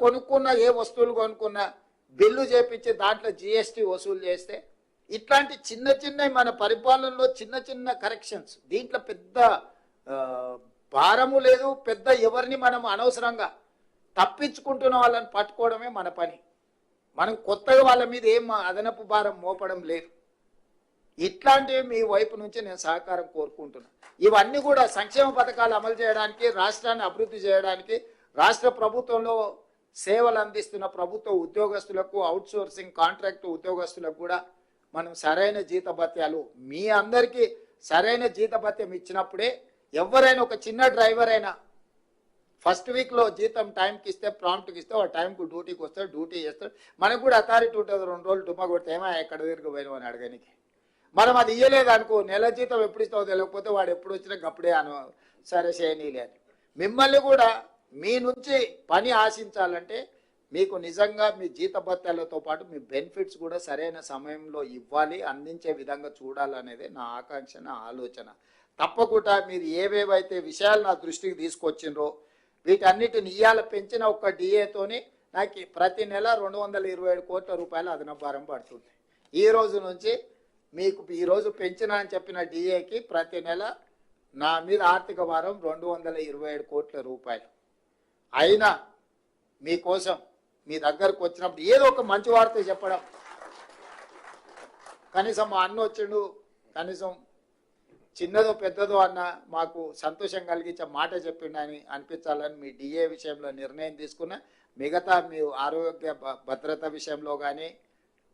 కొనుక్కున్న ఏ వస్తువులు కొనుక్కున్నా బిల్లు చేపించి దాంట్లో జిఎస్టీ వసూలు చేస్తే ఇట్లాంటి చిన్న చిన్న మన పరిపాలనలో చిన్న చిన్న కరెక్షన్స్, దీంట్లో పెద్ద భారము లేదు, పెద్ద ఎవరిని మనం అనవసరంగా తప్పించుకుంటున్న వాళ్ళని పట్టుకోవడమే మన పని. మనం కొత్తగా వాళ్ళ మీద ఏం అదనపు భారం మోపడం లేదు. ఇట్లాంటివి మీ వైపు నుంచి నేను సహకారం కోరుకుంటున్నాను. ఇవన్నీ కూడా సంక్షేమ పథకాలు అమలు చేయడానికి, రాష్ట్రాన్ని అభివృద్ధి చేయడానికి, రాష్ట్ర ప్రభుత్వంలో సేవలు అందిస్తున్న ప్రభుత్వ ఉద్యోగస్తులకు, అవుట్సోర్సింగ్ కాంట్రాక్ట్ ఉద్యోగస్తులకు కూడా మనం సరైన జీతభత్యాలు, మీ అందరికీ సరైన జీతభత్యం ఇచ్చినప్పుడే ఎవరైనా ఒక చిన్న డ్రైవర్ అయినా ఫస్ట్ వీక్లో జీతం టైంకి ఇస్తే, ప్రాంప్ట్కి ఇస్తే వాడు టైంకు డ్యూటీకి వస్తాడు, డ్యూటీ చేస్తాడు. మనకు కూడా అథారిటీ ఉంటుంది, 2 రోజులు డుమ్మా కొడితే ఏమో ఎక్కడ తిరిగిపోయినావు అని అడగనికి. మనం అది ఇయ్యలేదు అనుకో, నెల జీతం ఎప్పుడు ఇస్తావో తెలియకపోతే వాడు ఎప్పుడు వచ్చినా అప్పుడే సరే చేయనీలే అని. మిమ్మల్ని కూడా మీ నుంచి పని ఆశించాలంటే మీకు నిజంగా మీ జీతభత్యాలతో పాటు మీ బెనిఫిట్స్ కూడా సరైన సమయంలో ఇవ్వాలి, అందించే విధంగా చూడాలనేది నా ఆకాంక్ష, నా ఆలోచన. తప్పకుండా మీరు ఏవేవైతే విషయాలు నా దృష్టికి తీసుకొచ్చిండ్రో వీటన్నిటిని ఇయ్యాల పెంచిన ఒక్క డిఏతోని నాకు ప్రతి నెల 227 కోట్ల రూపాయల అదనపు భారం పడుతుంది. ఈ రోజు నుంచి మీకు ఈరోజు పెంచిన అని చెప్పిన డిఏకి ప్రతి నెల నా మీద ఆర్థిక భారం 227 కోట్ల రూపాయలు. అయినా మీకోసం మీ దగ్గరకు వచ్చినప్పుడు ఏదో ఒక మంచి వార్త చెప్పడం, కనీసం మా అన్న వచ్చిండు, కనీసం చిన్నదో పెద్దదో అన్న మాకు సంతోషం కలిగించే మాట చెప్పిండని అనిపించాలని మీ డిఏ విషయంలో నిర్ణయం తీసుకున్న. మిగతా మీ ఆరోగ్య భద్రత విషయంలో కానీ,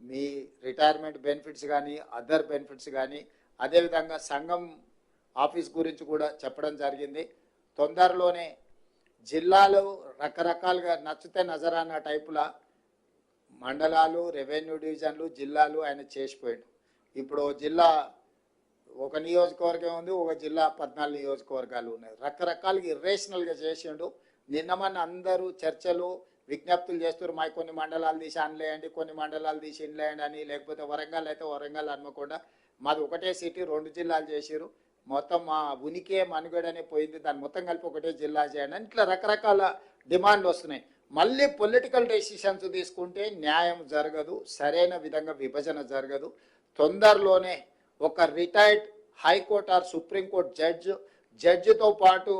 మీ రిటైర్మెంట్ బెనిఫిట్స్ కానీ, అదర్ బెనిఫిట్స్ కానీ, అదేవిధంగా సంఘం ఆఫీస్ గురించి కూడా చెప్పడం జరిగింది. తొందరలోనే జిల్లాలో రకరకాలుగా నచ్చితే నజరానా టైపుల మండలాలు, రెవెన్యూ డివిజన్లు, జిల్లాలు ఆయన చేసిపోయాడు. ఇప్పుడు జిల్లా ఒక నియోజకవర్గం ఉంది, ఒక జిల్లా 14 నియోజకవర్గాలు ఉన్నాయి. రకరకాలుగా ఇర్రేషనల్గా చేసిండు. నిన్నమన్న అందరూ చర్చలు, విజ్ఞప్తులు చేస్తారు, మా కొన్ని మండలాలు తీసి అనలేయండి, కొన్ని మండలాలు తీసి ఇన్లేయండి అని. లేకపోతే వరంగల్ అయితే వరంగల్ అనుకోకుండా మాది ఒకటే సిటీ 2 జిల్లాలు చేసిరు, మొత్తం మా ఉనికే మనుగడనే పోయింది, దాన్ని మొత్తం కలిపి ఒకటే జిల్లా చేయండి అని ఇట్లా రకరకాల డిమాండ్లు వస్తున్నాయి. మళ్ళీ పొలిటికల్ డెసిషన్స్ తీసుకుంటే న్యాయం జరగదు, సరైన విధంగా విభజన జరగదు. తొందరలోనే ఒక రిటైర్డ్ హైకోర్టు ఆర్ సుప్రీంకోర్టు జడ్జితో పాటు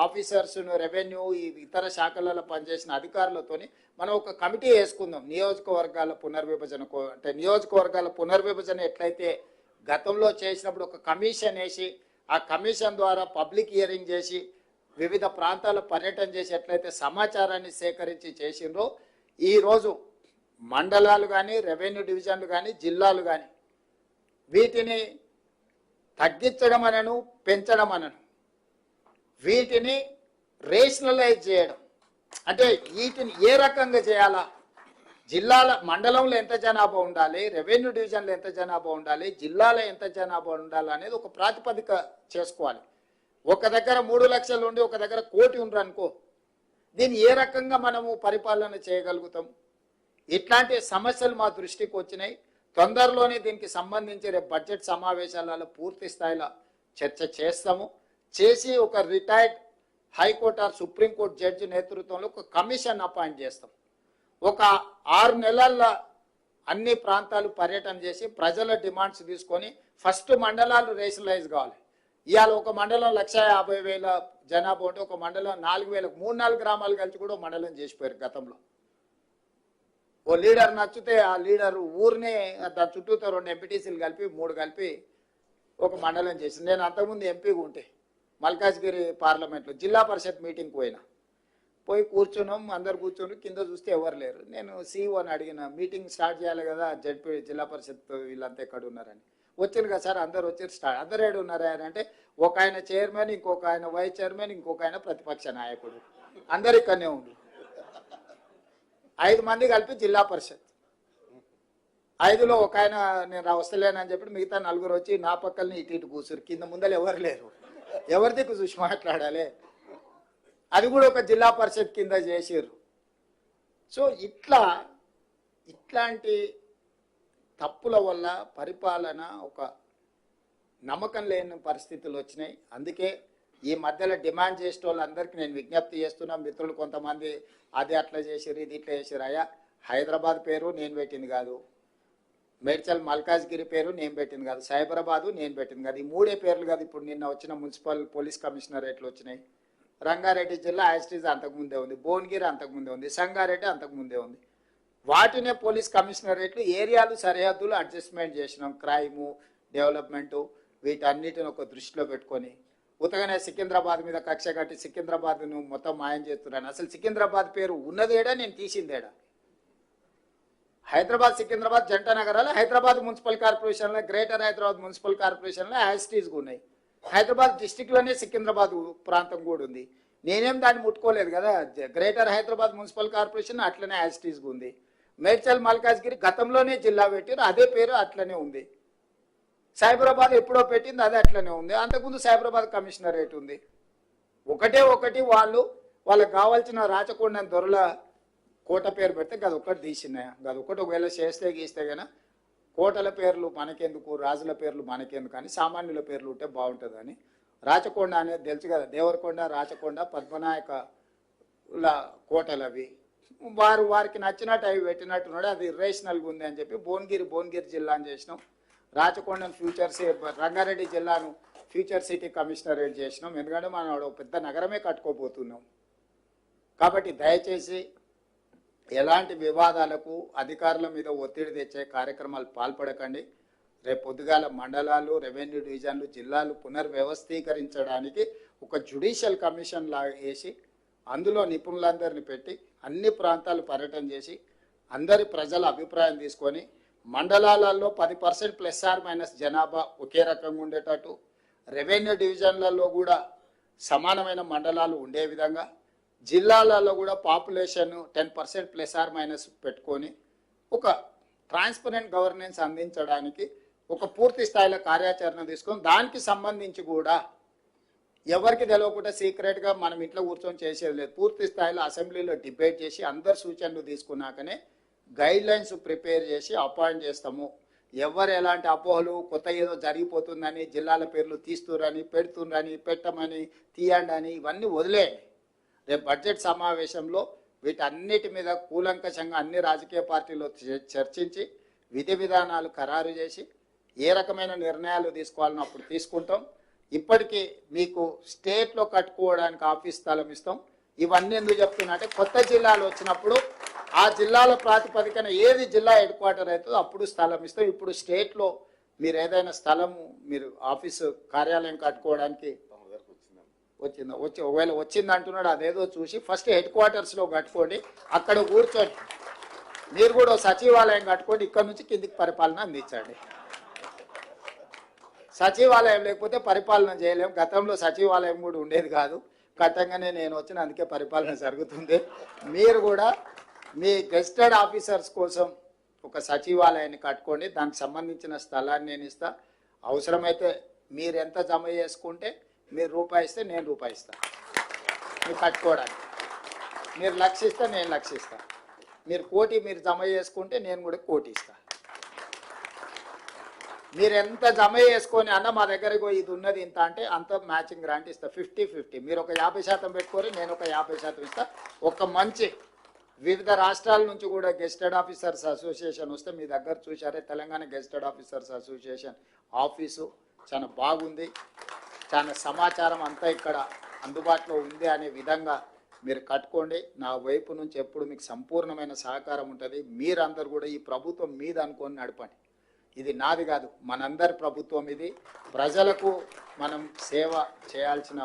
ఆఫీసర్స్, రెవెన్యూ, ఈ ఇతర శాఖలలో పనిచేసిన అధికారులతోని మనం ఒక కమిటీ వేసుకుందాం. నియోజకవర్గాల పునర్విభజన, అంటే నియోజకవర్గాల పునర్విభజన ఎట్లయితే గతంలో చేసినప్పుడు ఒక కమిషన్ వేసి, ఆ కమిషన్ ద్వారా పబ్లిక్ హియరింగ్ చేసి, వివిధ ప్రాంతాల పర్యటన చేసి ఎట్లయితే సమాచారాన్ని సేకరించి చేసిండ్రో, ఈరోజు మండలాలు కానీ, రెవెన్యూ డివిజన్లు కానీ, జిల్లాలు కానీ వీటిని తగ్గించడం అనను, పెంచడం అనను, వీటిని రేషనలైజ్ చేయడం. అంటే వీటిని ఏ రకంగా చేయాలా, జిల్లాల మండలంలో ఎంత జనాభా ఉండాలి, రెవెన్యూ డివిజన్లో ఎంత జనాభా ఉండాలి, జిల్లాలో ఎంత జనాభా ఉండాలి అనేది ఒక ప్రాతిపదిక చేసుకోవాలి. ఒక దగ్గర 3 లక్షలు ఉండి ఒక దగ్గర 1 కోటి ఉండరు అనుకో, దీన్ని ఏ రకంగా మనము పరిపాలన చేయగలుగుతాం? ఇట్లాంటి సమస్యలు మా దృష్టికి వచ్చినాయి. తొందరలోనే దీనికి సంబంధించి రేపు బడ్జెట్ సమావేశాలలో పూర్తి స్థాయిలో చర్చ చేస్తాము. చేసి ఒక retired high court or supreme court judge నేతృత్వంలో ఒక కమిషన్ అపాయింట్ చేస్తాం. ఒక 6 నెలల్లో అన్ని ప్రాంతాలు పర్యటన చేసి ప్రజల డిమాండ్స్ తీసుకొని ఫస్ట్ మండలాలు రేషనలైజ్ కావాలి. ఇవాళ ఒక మండలం 1,50,000 జనాభా ఉంటే ఒక మండలం 4,000, 3-4 గ్రామాలు కలిసి కూడా మండలం చేసిపోయారు గతంలో. ఓ లీడర్ నచ్చితే ఆ లీడర్ ఊరినే దాని చుట్టూతో 2 ఎంపీటీసీలు కలిపి 3 కలిపి ఒక మండలం చేసింది. నేను అంతకుముందు ఎంపీగా ఉంటే మల్కాజ్గిరి పార్లమెంట్లో జిల్లా పరిషత్ మీటింగ్కి పోయి కూర్చున్నాం, అందరు కూర్చొని కింద చూస్తే ఎవరు లేరు. నేను సీఈఓని అడిగిన, మీటింగ్ స్టార్ట్ చేయాలి కదా, జడ్పీ జిల్లా పరిషత్ వీళ్ళంతా ఎక్కడ ఉన్నారని. వచ్చారు కదా సార్, అందరు వచ్చారు, స్టార్ట్, అందరు ఏడు ఉన్నారా అంటే ఒక ఆయన చైర్మన్, ఇంకొక ఆయన వైస్ చైర్మన్, ఇంకొక ఆయన ప్రతిపక్ష నాయకుడు, అందరు ఇక్కడనే ఉన్నారు. 5 మంది కలిపి జిల్లా పరిషత్. 5లో ఒక ఆయన నేను వస్తలేనని చెప్పి మిగతా 4 వచ్చి నా పక్కల్ని ఇటు కూర్చురు, కింద ముందలు ఎవరు లేరు, ఎవరి దిక్కు చూసి మాట్లాడాలి. అది కూడా ఒక జిల్లా పరిషత్ కింద చేసిర్రు. సో ఇట్లాంటి తప్పుల వల్ల పరిపాలన ఒక నమ్మకం లేని పరిస్థితులు వచ్చినాయి. అందుకే ఈ మధ్యలో డిమాండ్ చేసే వాళ్ళందరికీ నేను విజ్ఞప్తి చేస్తున్నా, మిత్రులు కొంతమంది అది అట్లా చేసిరు ఇది ఇట్లా చేసిరు. అయ్యా, హైదరాబాద్ పేరు నేను పెట్టింది కాదు, మేడ్చల్ మల్కాజ్గిరి పేరు నేను పెట్టింది కాదు, సైబరాబాదు నేను పెట్టింది కాదు. ఈ మూడే పేర్లు కాదు ఇప్పుడు నిన్న వచ్చిన మున్సిపల్ పోలీస్ కమిషనరేట్లు వచ్చినాయి. రంగారెడ్డి జిల్లా యాస్టీజ్ అంతకుముందే ఉంది, భువనగిరి అంతకుముందే ఉంది, సంగారెడ్డి అంతకుముందే ఉంది. వాటినే పోలీస్ కమిషనరేట్లు ఏరియాలు సరిహద్దులు అడ్జస్ట్మెంట్ చేసినాం. క్రైము, డెవలప్మెంటు వీటన్నిటిని ఒక దృష్టిలో పెట్టుకొని ఉతగానే సికింద్రాబాద్ మీద కక్ష కట్టి సికింద్రాబాద్ను మొత్తం మాయం చేస్తున్నాను. అసలు సికింద్రాబాద్ పేరు ఉన్నదేడా, నేను తీసిందేడా? హైదరాబాద్ సికింద్రాబాద్ జంట నగరాలు హైదరాబాద్ మున్సిపల్ కార్పొరేషన్లో, గ్రేటర్ హైదరాబాద్ మున్సిపల్ కార్పొరేషన్లో యాస్టీస్గా ఉన్నాయి. హైదరాబాద్ డిస్టిక్లోనే సికింద్రాబాద్ ప్రాంతం కూడా ఉంది. నేనేం దాన్ని ముట్టుకోలేదు కదా. గ్రేటర్ హైదరాబాద్ మున్సిపల్ కార్పొరేషన్ అట్లనే యాస్టీస్గా ఉంది. మేడ్చల్ మల్కాజ్గిరి గతంలోనే జిల్లా పెట్టారు, అదే పేరు అట్లనే ఉంది. సైబరాబాద్ ఎప్పుడో పెట్టింది, అది అట్లనే ఉంది. అంతకుముందు సైబరాబాద్ కమిషనరేట్ ఉంది. ఒకటి వాళ్ళకి కావాల్సిన రాచకొండ దొరల కోట పేరు పెడితే గదొక్కటి తీసినాయా? గదొక్కటి ఒకవేళ చేస్తే గీస్తే కన్నా కోటల పేర్లు మనకెందుకు, రాజుల పేర్లు మనకెందుకు అని సామాన్యుల పేర్లు ఉంటే బాగుంటుందని. రాచకొండ అనేది తెలుసు కదా, దేవరకొండ, రాచకొండ, పద్మనాయకుల కోటలు అవి. వారికి నచ్చినట్టు అవి పెట్టినట్టున్నాడు. అది ఇర్రేషనల్గా ఉంది అని చెప్పి భువనగిరి జిల్లా అని చేసినాం. రాచకొండను రంగారెడ్డి జిల్లాను ఫ్యూచర్ సిటీ కమిషనరేట్ చేసినాం. ఎందుకంటే మనం పెద్ద నగరమే కట్టుకోబోతున్నాం. కాబట్టి దయచేసి ఎలాంటి వివాదాలకు అధికారుల మీద ఒత్తిడి తెచ్చే కార్యక్రమాలు పాల్పడకండి. రేపు పొద్దుగాల మండలాలు, రెవెన్యూ డివిజన్లు, జిల్లాలు పునర్వ్యవస్థీకరించడానికి ఒక జ్యుడిషియల్ కమిషన్ లాగా వేసి అందులో నిపుణులందరినీ పెట్టి అన్ని ప్రాంతాలు పర్యటన చేసి అందరి ప్రజల అభిప్రాయం తీసుకొని మండలాలలో 10% ± జనాభా ఒకే రకంగా ఉండేటట్టు, రెవెన్యూ డివిజన్లలో కూడా సమానమైన మండలాలు ఉండే విధంగా, జిల్లాలలో కూడా పాపులేషన్ 10% ± పెట్టుకొని ఒక ట్రాన్స్పరెంట్ గవర్నెన్స్ అందించడానికి ఒక పూర్తి స్థాయిలో కార్యాచరణ తీసుకొని దానికి సంబంధించి కూడా ఎవరికి తెలియకుండా సీక్రెట్గా మనం ఇంట్లో కూర్చొని చేసేది లేదు. పూర్తి స్థాయిలో అసెంబ్లీలో డిబేట్ చేసి అందరు సూచనలు తీసుకున్నాకనే గైడ్ లైన్స్ ప్రిపేర్ చేసి అపాయింట్ చేస్తాము. ఎవరు ఎలాంటి అపోహలు, కొత్త ఏదో జరిగిపోతుందని, జిల్లాల పేర్లు తీస్తురని, పెడుతుందని, పెట్టమని, తీయండి అని ఇవన్నీ వదిలేయండి. రేపు బడ్జెట్ సమావేశంలో వీటన్నిటి మీద కూలంకషంగా అన్ని రాజకీయ పార్టీలు చర్చించి విధి విధానాలు ఖరారు చేసి ఏ రకమైన నిర్ణయాలు తీసుకోవాలని అప్పుడు తీసుకుంటాం. ఇప్పటికీ మీకు స్టేట్లో కట్టుకోవడానికి ఆఫీస్ స్థలం ఇస్తాం. ఇవన్నీ ఎందుకు చెప్తున్నా అంటే కొత్త జిల్లాలు వచ్చినప్పుడు ఆ జిల్లాల ప్రాతిపదికన ఏది జిల్లా హెడ్ క్వార్టర్ అవుతుందో అప్పుడు స్థలం ఇస్తాం. ఇప్పుడు స్టేట్లో మీరు ఏదైనా స్థలము మీరు ఆఫీసు కార్యాలయం కట్టుకోవడానికి ఒకవేళ వచ్చింది అంటున్నాడు, అదేదో చూసి ఫస్ట్ హెడ్ క్వార్టర్స్లో కట్టుకోండి. అక్కడ కూర్చొని మీరు కూడా సచివాలయం కట్టుకోండి. ఇక్కడ నుంచి కిందికి పరిపాలన అందించండి. సచివాలయం లేకపోతే పరిపాలన చేయలేం. గతంలో సచివాలయం కూడా ఉండేది కాదు, కట్టంగానే నేను వచ్చిన, అందుకే పరిపాలన జరుగుతుంది. మీరు కూడా మీ గెస్టెడ్ ఆఫీసర్స్ కోసం ఒక సచివాలయాన్ని కట్టుకోండి. దానికి సంబంధించిన స్థలాన్ని నేను ఇస్తా. అవసరమైతే మీరు ఎంత జమ చేసుకుంటే మీరు రూపాయి ఇస్తే నేను రూపాయి ఇస్తాను మీరు కట్టుకోవడానికి. మీరు లక్షిస్తే నేను లక్షిస్తాను. మీరు కోటి మీరు జమ చేసుకుంటే నేను కూడా కోటి ఇస్తాను. మీరు ఎంత జమ చేసుకొని అన్న మా దగ్గరకు ఇది ఉన్నది ఇంత అంటే అంత మ్యాచింగ్ గ్రాంట్ ఇస్తా. 50-50 మీరు ఒక 50% పెట్టుకొని నేను ఒక 50% ఇస్తా. ఒక మంచి వివిధ రాష్ట్రాల నుంచి కూడా గెస్టెడ్ ఆఫీసర్స్ అసోసియేషన్ వస్తే మీ దగ్గర చూసారే, Telangana gazetted officers association office చాలా బాగుంది. చాలా సమాచారం అంతా ఇక్కడ అందుబాటులో ఉంది అనే విధంగా మీరు కట్టుకోండి. నా వైపు నుంచి ఎప్పుడు మీకు సంపూర్ణమైన సహకారం ఉంటుంది. మీరందరూ కూడా ఈ ప్రభుత్వం మీద అనుకొని నడపండి. ఇది నాది కాదు, మనందరి ప్రభుత్వం ఇది. ప్రజలకు మనం సేవ చేయాల్సిన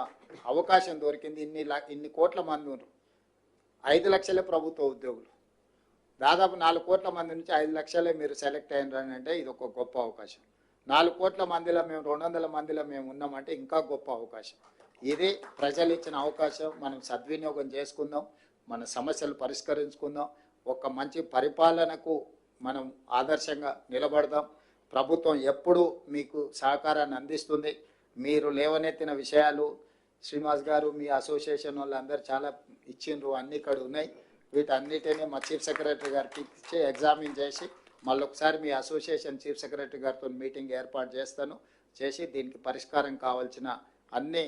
అవకాశం దొరికింది. ఇన్ని కోట్ల మంది ఉన్నారు. 5 లక్షలే ప్రభుత్వ ఉద్యోగులు. దాదాపు 4 కోట్ల మంది నుంచి 5 లక్షలే మీరు సెలెక్ట్ అయినారని అంటే ఇది ఒక గొప్ప అవకాశం. 4 కోట్ల మందిలో మేము 200 మందిలో మేము ఉన్నామంటే ఇంకా గొప్ప అవకాశం. ఇది ప్రజలు ఇచ్చిన అవకాశం. మనం సద్వినియోగం చేసుకుందాం, మన సమస్యలు పరిష్కరించుకుందాం. ఒక మంచి పరిపాలనకు మనం ఆదర్శంగా నిలబడదాం. ప్రభుత్వం ఎప్పుడు మీకు సహకారాన్ని అందిస్తుంది. మీరు లేవనెత్తిన విషయాలు శ్రీనివాస్ గారు, మీ అసోసియేషన్ వాళ్ళందరూ చాలా ఇచ్చిండ్రు, అన్ని ఇక్కడ ఉన్నాయి. వీటన్నిటినీ మా చీఫ్ సెక్రటరీ గారికి ఇచ్చి ఎగ్జామిన్ చేసి మళ్ళీ ఒకసారి మీ అసోసియేషన్ చీఫ్ సెక్రటరీ గారితో మీటింగ్ ఏర్పాటు చేస్తాను. చేసి దీనికి పరిష్కారం కావాల్సిన అన్ని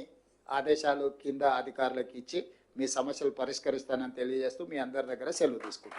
ఆదేశాలు కింద అధికారులకు ఇచ్చి మీ సమస్యలు పరిష్కరిస్తానని తెలియజేస్తూ మీ అందరి దగ్గర సెలవు తీసుకుంటున్నాను.